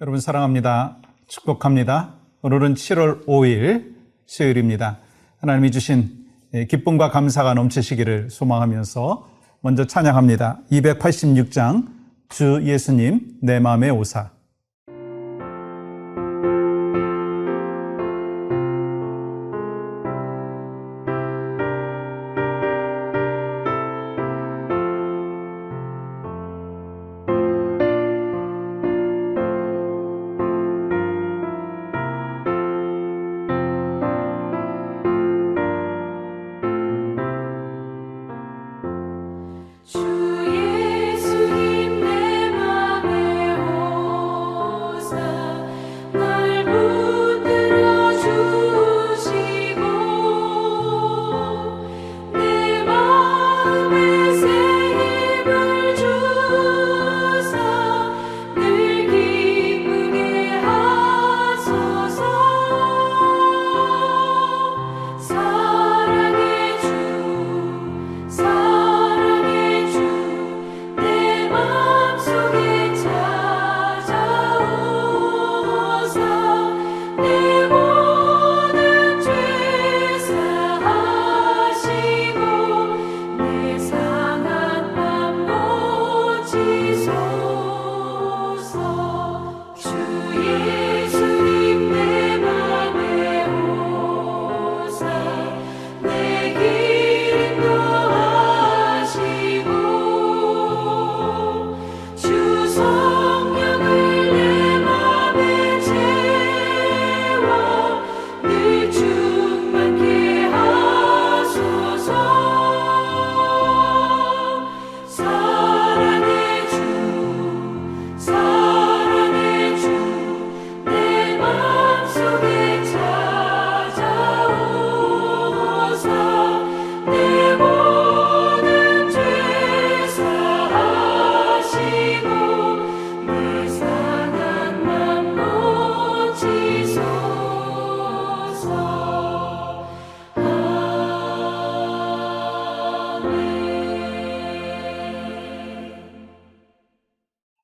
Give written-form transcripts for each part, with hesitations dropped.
여러분 사랑합니다. 축복합니다. 오늘은 7월 5일 수요일입니다. 하나님이 주신 기쁨과 감사가 넘치시기를 소망하면서 먼저 찬양합니다. 286장 주 예수님 내 마음에 오사.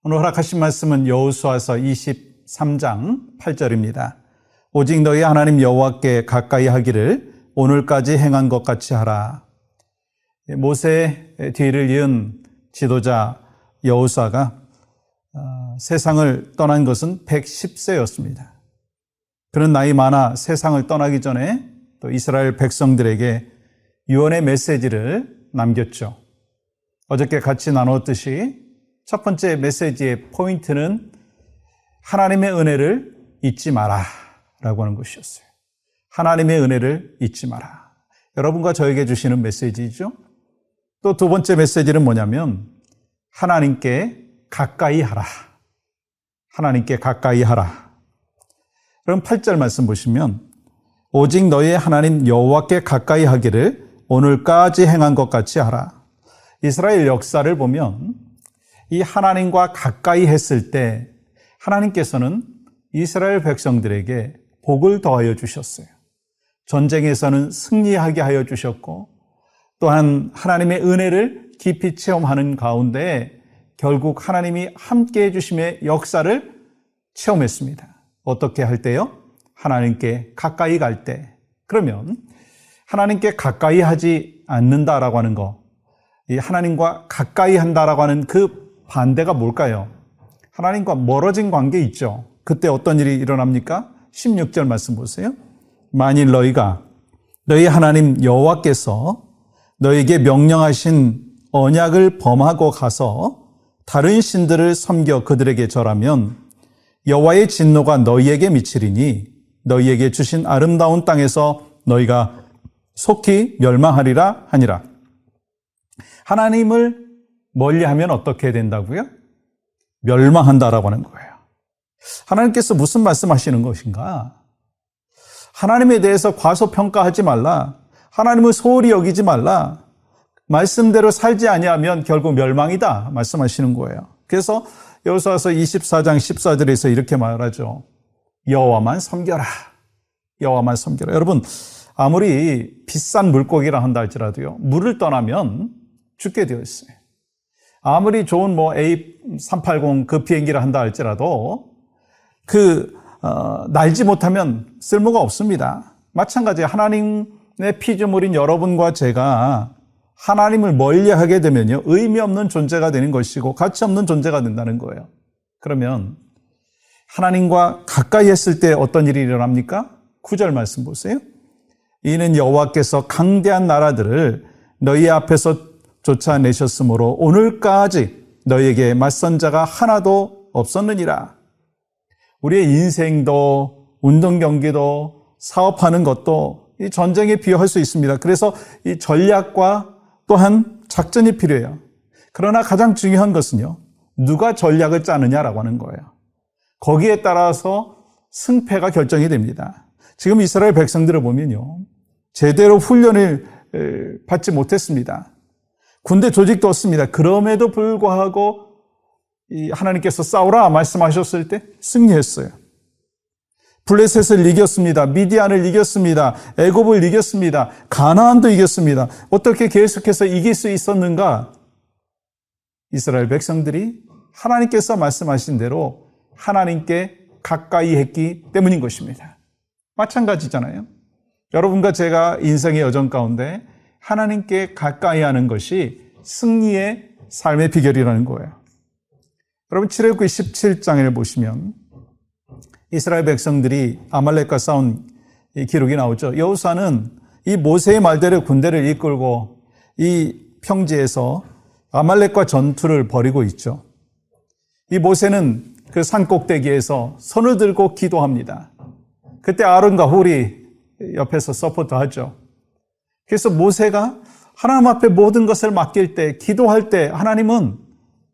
오늘 허락하신 말씀은 여호수아서 23장 8절입니다. 오직 너희 하나님 여호와께 가까이 하기를 오늘까지 행한 것 같이 하라. 모세의 뒤를 이은 지도자 여호수아가 세상을 떠난 것은 110세였습니다. 그는 나이 많아 세상을 떠나기 전에 또 이스라엘 백성들에게 유언의 메시지를 남겼죠. 어저께 같이 나눴듯이 첫 번째 메시지의 포인트는 하나님의 은혜를 잊지 마라 라고 하는 것이었어요. 하나님의 은혜를 잊지 마라. 여러분과 저에게 주시는 메시지죠. 또 두 번째 메시지는 뭐냐면 하나님께 가까이 하라. 하나님께 가까이 하라. 그럼 8절 말씀 보시면 오직 너희 하나님 여호와께 가까이 하기를 오늘까지 행한 것 같이 하라. 이스라엘 역사를 보면 이 하나님과 가까이 했을 때 하나님께서는 이스라엘 백성들에게 복을 더하여 주셨어요. 전쟁에서는 승리하게 하여 주셨고 또한 하나님의 은혜를 깊이 체험하는 가운데 결국 하나님이 함께해 주심의 역사를 체험했습니다. 어떻게 할 때요? 하나님께 가까이 갈 때. 그러면 하나님께 가까이 하지 않는다라고 하는 거, 이 하나님과 가까이 한다라고 하는 그 반대가 뭘까요? 하나님과 멀어진 관계 있죠. 그때 어떤 일이 일어납니까? 16절 말씀 보세요. 만일 너희가 너희 하나님 여호와께서 너희에게 명령하신 언약을 범하고 가서 다른 신들을 섬겨 그들에게 절하면 여호와의 진노가 너희에게 미치리니 너희에게 주신 아름다운 땅에서 너희가 속히 멸망하리라 하니라. 하나님을 멀리하면 어떻게 된다고요? 멸망한다라고 하는 거예요. 하나님께서 무슨 말씀하시는 것인가? 하나님에 대해서 과소평가하지 말라. 하나님을 소홀히 여기지 말라. 말씀대로 살지 아니하면 결국 멸망이다 말씀하시는 거예요. 그래서 여호수아서 24장 14절에서 이렇게 말하죠. 여호와만 섬겨라. 여호와만 섬겨라. 여러분, 아무리 비싼 물고기라 한다 할지라도요, 물을 떠나면 죽게 되어 있어요. 아무리 좋은 A380 그 비행기를 한다 할지라도 날지 못하면 쓸모가 없습니다. 마찬가지로 하나님의 피조물인 여러분과 제가 하나님을 멀리하게 되면요, 의미 없는 존재가 되는 것이고 가치 없는 존재가 된다는 거예요. 그러면 하나님과 가까이 했을 때 어떤 일이 일어납니까? 9절 말씀 보세요. 이는 여호와께서 강대한 나라들을 너희 앞에서 쫓아내셨으므로 오늘까지 너희에게 맞선 자가 하나도 없었느니라. 우리의 인생도 운동 경기도 사업하는 것도 이 전쟁에 비유할 수 있습니다. 그래서 이 전략과 또한 작전이 필요해요. 그러나 가장 중요한 것은요, 누가 전략을 짜느냐라고 하는 거예요. 거기에 따라서 승패가 결정이 됩니다. 지금 이스라엘 백성들을 보면요, 제대로 훈련을 받지 못했습니다. 군대 조직도 없습니다. 그럼에도 불구하고 하나님께서 싸우라 말씀하셨을 때 승리했어요. 블레셋을 이겼습니다. 미디안을 이겼습니다. 애굽을 이겼습니다. 가나안도 이겼습니다. 어떻게 계속해서 이길 수 있었는가? 이스라엘 백성들이 하나님께서 말씀하신 대로 하나님께 가까이 했기 때문인 것입니다. 마찬가지잖아요. 여러분과 제가 인생의 여정 가운데 하나님께 가까이 하는 것이 승리의 삶의 비결이라는 거예요. 여러분, 출애굽기 17장을 보시면 이스라엘 백성들이 아말렉과 싸운 이 기록이 나오죠. 여호수아는 이 모세의 말대로 군대를 이끌고 이 평지에서 아말렉과 전투를 벌이고 있죠. 이 모세는 그 산 꼭대기에서 손을 들고 기도합니다. 그때 아론과 홀이 옆에서 서포트하죠. 그래서 모세가 하나님 앞에 모든 것을 맡길 때, 기도할 때 하나님은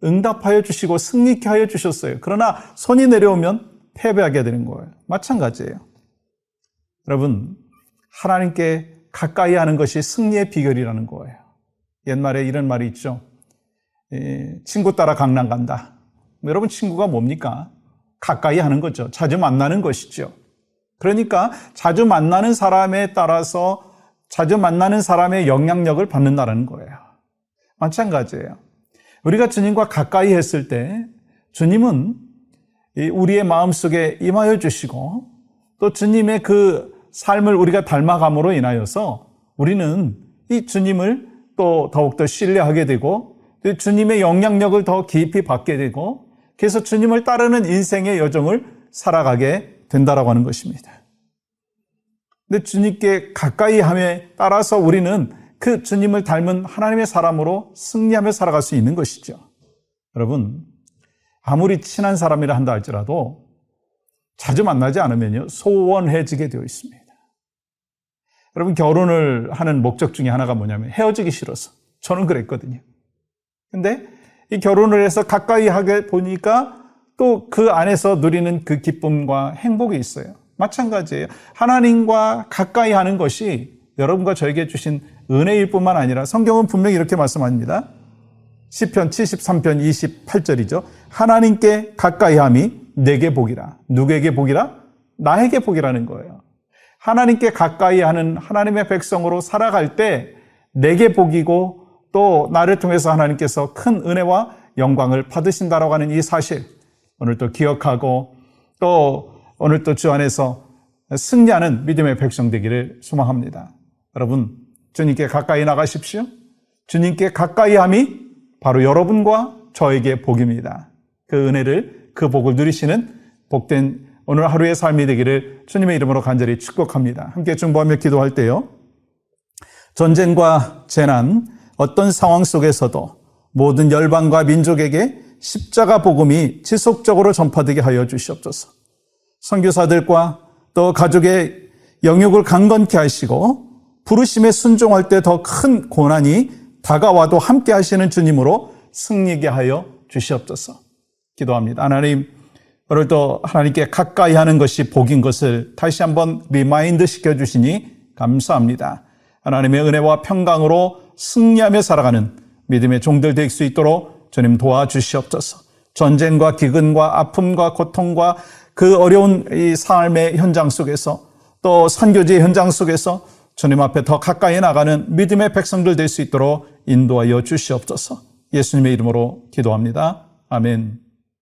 응답하여 주시고 승리케 하여 주셨어요. 그러나 손이 내려오면 패배하게 되는 거예요. 마찬가지예요. 여러분, 하나님께 가까이 하는 것이 승리의 비결이라는 거예요. 옛말에 이런 말이 있죠. 친구 따라 강남 간다. 여러분, 친구가 뭡니까? 가까이 하는 거죠. 자주 만나는 것이죠. 그러니까 자주 만나는 사람에 따라서 자주 만나는 사람의 영향력을 받는다는 거예요. 마찬가지예요. 우리가 주님과 가까이 했을 때 주님은 우리의 마음속에 임하여 주시고 또 주님의 그 삶을 우리가 닮아감으로 인하여서 우리는 이 주님을 또 더욱더 신뢰하게 되고 주님의 영향력을 더 깊이 받게 되고 그래서 주님을 따르는 인생의 여정을 살아가게 된다라고 하는 것입니다. 근데 주님께 가까이 함에 따라서 우리는 그 주님을 닮은 하나님의 사람으로 승리하며 살아갈 수 있는 것이죠. 여러분, 아무리 친한 사람이라 한다 할지라도 자주 만나지 않으면요, 소원해지게 되어 있습니다. 여러분, 결혼을 하는 목적 중에 하나가 뭐냐면 헤어지기 싫어서. 저는 그랬거든요. 근데 이 결혼을 해서 가까이 하게 보니까 또 그 안에서 누리는 그 기쁨과 행복이 있어요. 마찬가지예요. 하나님과 가까이 하는 것이 여러분과 저에게 주신 은혜일 뿐만 아니라 성경은 분명히 이렇게 말씀합니다. 시편 73편 28절이죠. 하나님께 가까이 함이 내게 복이라. 누구에게 복이라? 나에게 복이라는 거예요. 하나님께 가까이 하는 하나님의 백성으로 살아갈 때 내게 복이고 또 나를 통해서 하나님께서 큰 은혜와 영광을 받으신다라고 하는 이 사실, 오늘 또 기억하고 또 오늘 또 주 안에서 승리하는 믿음의 백성 되기를 소망합니다. 여러분, 주님께 가까이 나가십시오. 주님께 가까이 함이 바로 여러분과 저에게 복입니다. 그 은혜를, 그 복을 누리시는 복된 오늘 하루의 삶이 되기를 주님의 이름으로 간절히 축복합니다. 함께 중보하며 기도할 때요, 전쟁과 재난, 어떤 상황 속에서도 모든 열방과 민족에게 십자가 복음이 지속적으로 전파되게 하여 주시옵소서. 선교사들과 또 가족의 영역을 강건케 하시고 부르심에 순종할 때 더 큰 고난이 다가와도 함께 하시는 주님으로 승리하게 하여 주시옵소서. 기도합니다. 하나님, 오늘도 하나님께 가까이 하는 것이 복인 것을 다시 한번 리마인드 시켜주시니 감사합니다. 하나님의 은혜와 평강으로 승리하며 살아가는 믿음의 종들 될 수 있도록 주님 도와주시옵소서. 전쟁과 기근과 아픔과 고통과 그 어려운 이 삶의 현장 속에서 또 선교지의 현장 속에서 주님 앞에 더 가까이 나가는 믿음의 백성들 될 수 있도록 인도하여 주시옵소서. 예수님의 이름으로 기도합니다. 아멘.